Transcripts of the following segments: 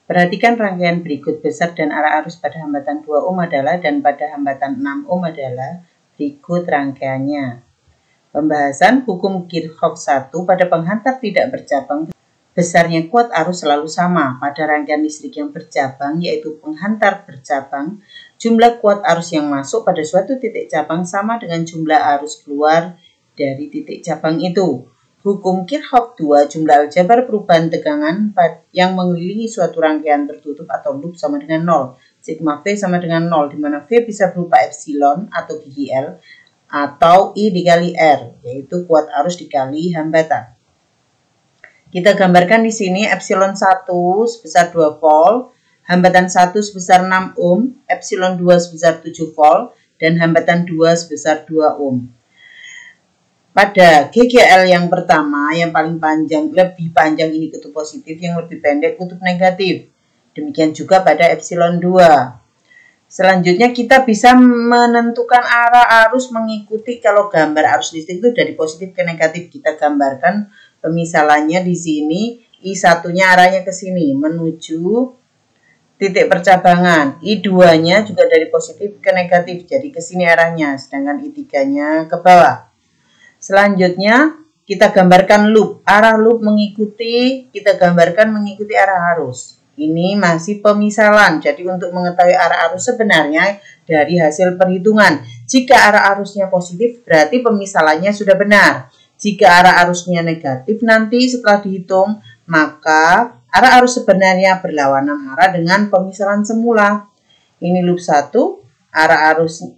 Perhatikan rangkaian berikut. Besar dan arah arus pada hambatan 2 ohm adalah dan pada hambatan 6 ohm adalah. Berikut rangkaiannya. Pembahasan hukum Kirchhoff 1 pada penghantar tidak bercabang. Besarnya kuat arus selalu sama pada rangkaian listrik yang bercabang, yaitu penghantar bercabang. Jumlah kuat arus yang masuk pada suatu titik cabang sama dengan jumlah arus keluar dari titik cabang itu. Hukum Kirchhoff 2, jumlah aljabar perubahan tegangan yang mengelilingi suatu rangkaian tertutup atau loop sama dengan 0. Sigma V sama dengan 0, di mana V bisa berupa epsilon atau gigi L atau I dikali R, yaitu kuat arus dikali hambatan. Kita gambarkan di sini epsilon 1 sebesar 2 volt, hambatan 1 sebesar 6 ohm, epsilon 2 sebesar 7 volt, dan hambatan 2 sebesar 2 ohm. Pada GGL yang pertama, yang paling panjang, lebih panjang ini kutub positif, yang lebih pendek kutub negatif. Demikian juga pada epsilon 2. Selanjutnya kita bisa menentukan arah arus mengikuti kalau gambar arus listrik itu dari positif ke negatif. Kita gambarkan pemisalannya di sini. I1-nya arahnya ke sini menuju titik percabangan. I2-nya juga dari positif ke negatif, jadi ke sini arahnya, sedangkan I3-nya ke bawah. Selanjutnya kita gambarkan loop. Arah loop kita gambarkan mengikuti arah arus. Ini masih pemisalan. Jadi untuk mengetahui arah arus sebenarnya dari hasil perhitungan. Jika arah arusnya positif berarti pemisalannya sudah benar. Jika arah arusnya negatif nanti setelah dihitung maka arah arus sebenarnya berlawanan arah dengan pemisalan semula. Ini loop 1, arah arus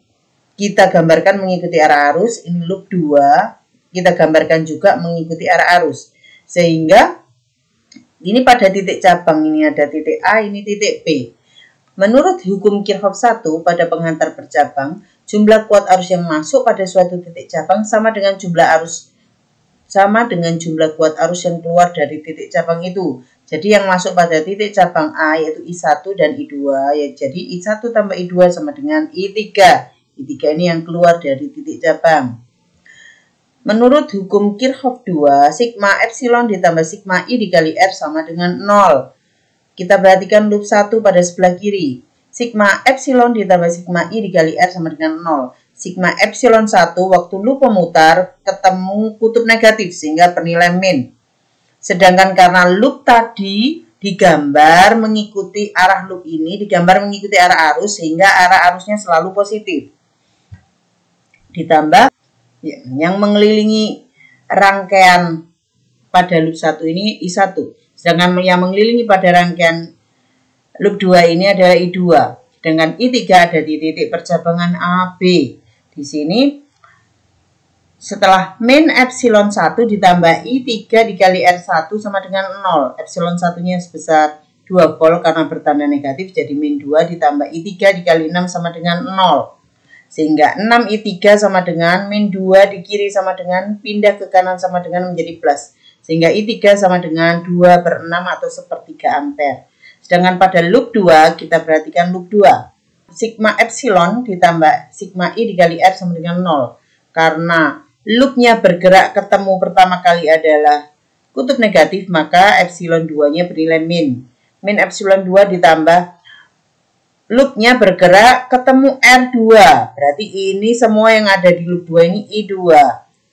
kita gambarkan mengikuti arah arus. Ini loop 2, kita gambarkan juga mengikuti arah arus. Sehingga ini pada titik cabang, ini ada titik A, ini titik P. Menurut hukum Kirchhoff 1 pada penghantar bercabang, jumlah kuat arus yang masuk pada suatu titik cabang sama dengan jumlah kuat arus yang keluar dari titik cabang itu. Jadi yang masuk pada titik cabang A yaitu I1 dan I2, ya jadi I1 tambah I2 sama dengan I3. I3 ini yang keluar dari titik cabang. Menurut hukum Kirchhoff 2, sigma epsilon ditambah sigma I dikali R sama dengan 0. Kita perhatikan loop 1 pada sebelah kiri. Sigma epsilon ditambah sigma I dikali R sama dengan 0. Sigma epsilon 1 waktu loop pemutar ketemu kutub negatif sehingga bernilai min. Sedangkan karena loop tadi digambar mengikuti arah loop ini, digambar mengikuti arah arus sehingga arah arusnya selalu positif. Ditambah yang mengelilingi rangkaian pada loop 1 ini I1. Sedangkan yang mengelilingi pada rangkaian loop 2 ini adalah I2. Sedangkan I3 ada di titik percabangan AB. Di sini setelah min epsilon 1 ditambah I3 dikali R1 sama dengan 0. Epsilon 1-nya sebesar 2 volt karena bertanda negatif, jadi min 2 ditambah I3 dikali 6 sama dengan 0. Sehingga 6I3 sama dengan min 2 di kiri sama dengan pindah ke kanan sama dengan menjadi plus. Sehingga I3 sama dengan 2/6 atau 1/3 ampere. Sedangkan pada loop 2 kita perhatikan loop 2. Sigma epsilon ditambah sigma I dikali R sama dengan 0. Karena loopnya bergerak ketemu pertama kali adalah kutub negatif, maka epsilon 2-nya bernilai min. Min epsilon 2 ditambah loopnya bergerak ketemu R2. Berarti ini semua yang ada di loop 2 ini I2.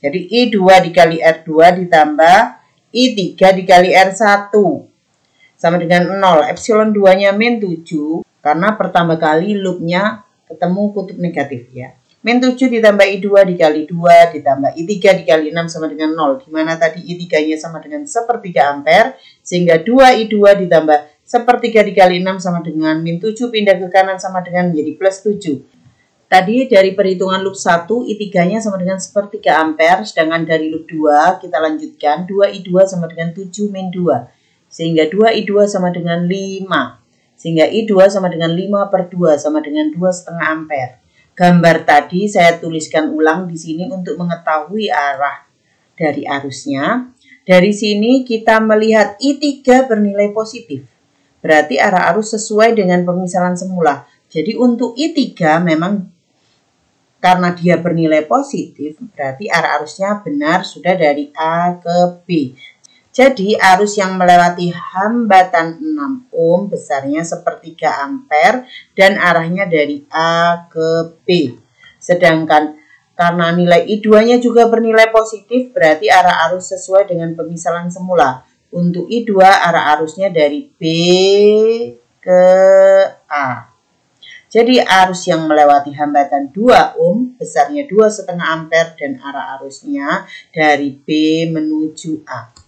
Jadi I2 dikali R2 ditambah I3 dikali R1 sama dengan 0. Epsilon 2-nya min 7 karena pertama kali loopnya ketemu kutub negatif ya. Min 7 ditambah I2 dikali 2 ditambah I3 dikali 6 sama dengan 0. Dimana tadi I3-nya sama dengan 1/3 ampere. Sehingga 2I2 ditambah 1/3 dikali 6 sama dengan min 7 pindah ke kanan sama dengan menjadi plus 7. Tadi dari perhitungan loop 1 I3-nya sama dengan 1/3 ampere. Sedangkan dari loop 2 kita lanjutkan 2I2 sama dengan 7 min 2. Sehingga 2I2 sama dengan 5. Sehingga I2 sama dengan 5/2 sama dengan 2,5 ampere. Gambar tadi saya tuliskan ulang di sini untuk mengetahui arah dari arusnya. Dari sini kita melihat I3 bernilai positif. Berarti arah arus sesuai dengan pemisalan semula. Jadi untuk I3 memang karena dia bernilai positif, berarti arah arusnya benar sudah dari A ke B. Jadi arus yang melewati hambatan 6 ohm besarnya 1/3 ampere dan arahnya dari A ke B. Sedangkan karena nilai I2-nya juga bernilai positif, berarti arah arus sesuai dengan pemisalan semula. Untuk I2 arah arusnya dari B ke A. Jadi arus yang melewati hambatan 2 ohm besarnya 2,5 ampere dan arah arusnya dari B menuju A.